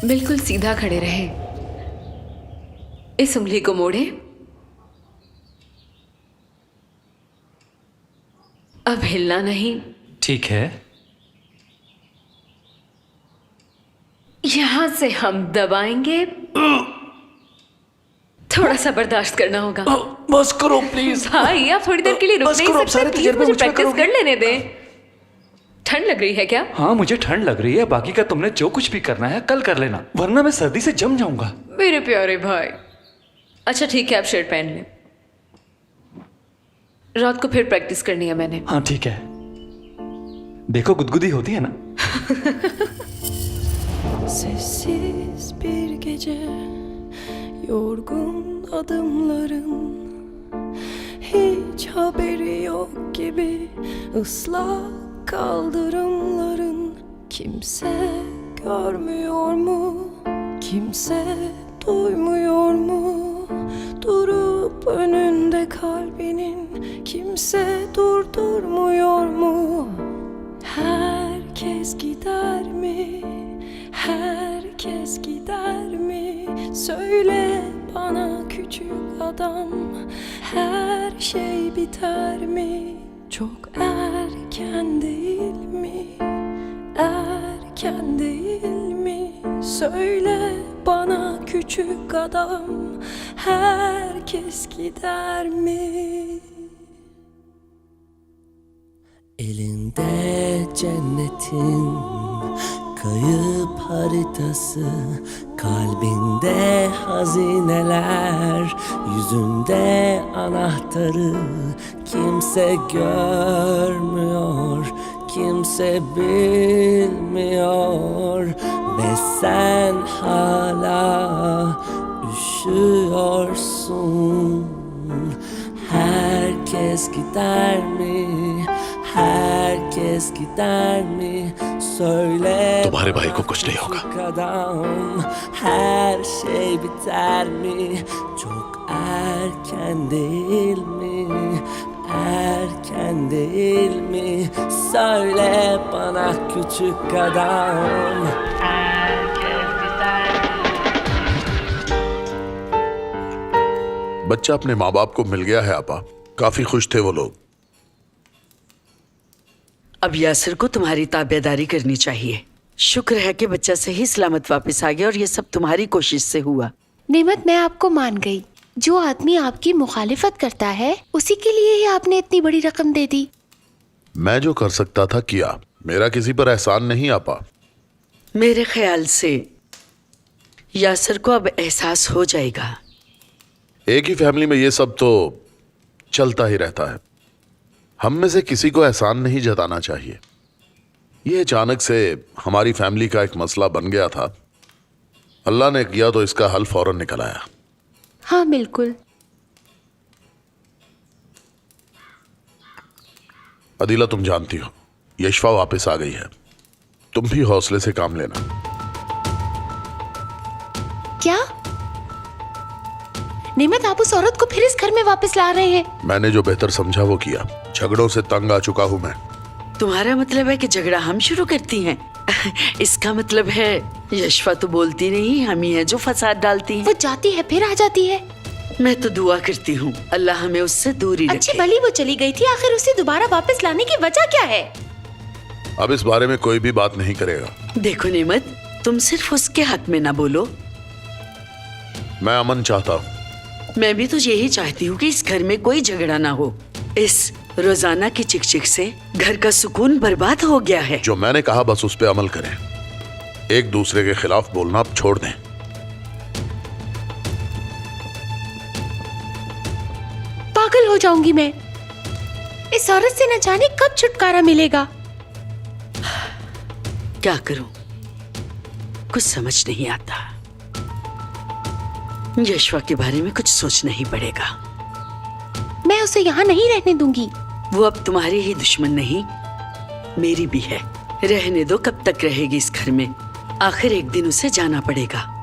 बिल्कुल सीधा खड़े रहे। इस उंगली को मोड़े। अब हिलना नहीं। ठीक है। यहां से हम दबाएंगे। थोड़ा सा बर्दाश्त करना होगा। बस करो प्लीज। भाई आप थोड़ी देर के लिए रुक बस नहीं करो, अब सकते? सारे प्लीज तजर्बे मुझे मुझ पे प्रैक्टिस करोगे। कर लेने दें। ठंड लग रही है क्या? हाँ मुझे ठंड लग रही है, बाकी का तुमने जो कुछ भी करना है कल कर लेना, वरना मैं सर्दी से जम जाऊंगा। मेरे प्यारे भाई। अच्छा ठीक है, आप शर्ट पहन लें। रात को फिर प्रैक्टिस करनी है मैंने। हाँ ठीक है। देखो गुदगुदी होती है ना। Sessiz bir gece, yorgun adımların, hiç haberi yok gibi ıslak kaldırımların. Kimse görmüyor mu? Kimse duymuyor mu? Durup önünde kalbinin kimse durdurmuyor mu? Herkes gider mi? Herkes gider mi? Söyle bana küçük adam, her şey biter mi? Çok erken değil mi? Erken değil mi? Söyle bana küçük adam, herkes gider mi? Elinde cennetin kayıp haritası, kalbinde hazineler, yüzünde anahtarı. Kimse görmüyor, kimse bilmiyor ve sen hala üşüyorsun. Herkes gider mi? Herkes gider mi? Söyle तुम्हारे भाई को कुछ नहीं होगा। adam, her şey biter mi? Çok erken değil mi? Erken değil mi? Söyle bana küçük adam. बच्चा अपने माँ बाप को मिल गया है आपा। काफी खुश थे वो लोग। अब यासिर को तुम्हारी ताबेदारी करनी चाहिए। शुक्र है कि बच्चा सही सलामत वापस आ गया और ये सब तुम्हारी कोशिश से हुआ। नेमत, मैं आपको मान गई। जो आदमी आपकी मुखालिफत करता है उसी के लिए ही आपने इतनी बड़ी रकम दे दी। मैं जो कर सकता था किया। मेरा किसी पर एहसान नहीं आपा। मेरे ख्याल से यासिर को अब एहसास हो जाएगा। एक ही फैमिली में ये सब तो चलता ही रहता है। हम में से किसी को एहसान नहीं जताना चाहिए। ये अचानक से हमारी फैमिली का एक मसला बन गया था। अल्लाह ने किया तो इसका हल फौरन निकल आया। हाँ बिल्कुल। अदीला तुम जानती हो यशफा वापस आ गई है। तुम भी हौसले से काम लेना। क्या नेमत, आप उस औरत को फिर इस घर में वापस ला रहे हैं? मैंने जो बेहतर समझा वो किया। झगड़ों से तंग आ चुका हूं मैं। तुम्हारा मतलब है कि झगड़ा हम शुरू करती हैं? इसका मतलब है यशफा तो बोलती नहीं, हम ही है जो फसाद डालती हैं। वो जाती है फिर आ जाती है। मैं तो दुआ करती हूँ अल्लाह हमें उससे दूर ही अच्छी रखे। भली वो चली गई थी, आखिर उसे दोबारा वापस लाने की वजह क्या है? अब इस बारे में कोई भी बात नहीं करेगा। देखो नेमत, तुम सिर्फ उसके हक में ना बोलो। मैं अमन चाहता हूँ। मैं भी तो यही चाहती हूँ कि इस घर में कोई झगड़ा ना हो। इस रोजाना की चिक-चिक से घर का सुकून बर्बाद हो गया है। जो मैंने कहा बस उस पे अमल करें। एक दूसरे के खिलाफ बोलना अब छोड़ दें। पागल हो जाऊंगी मैं। इस औरत से न जाने कब छुटकारा मिलेगा। क्या करूं, कुछ समझ नहीं आता। यशवा के बारे में कुछ सोचना ही पड़ेगा। मैं उसे यहाँ नहीं रहने दूंगी। वो अब तुम्हारी ही दुश्मन नहीं, मेरी भी है। रहने दो, कब तक रहेगी इस घर में? आखिर एक दिन उसे जाना पड़ेगा।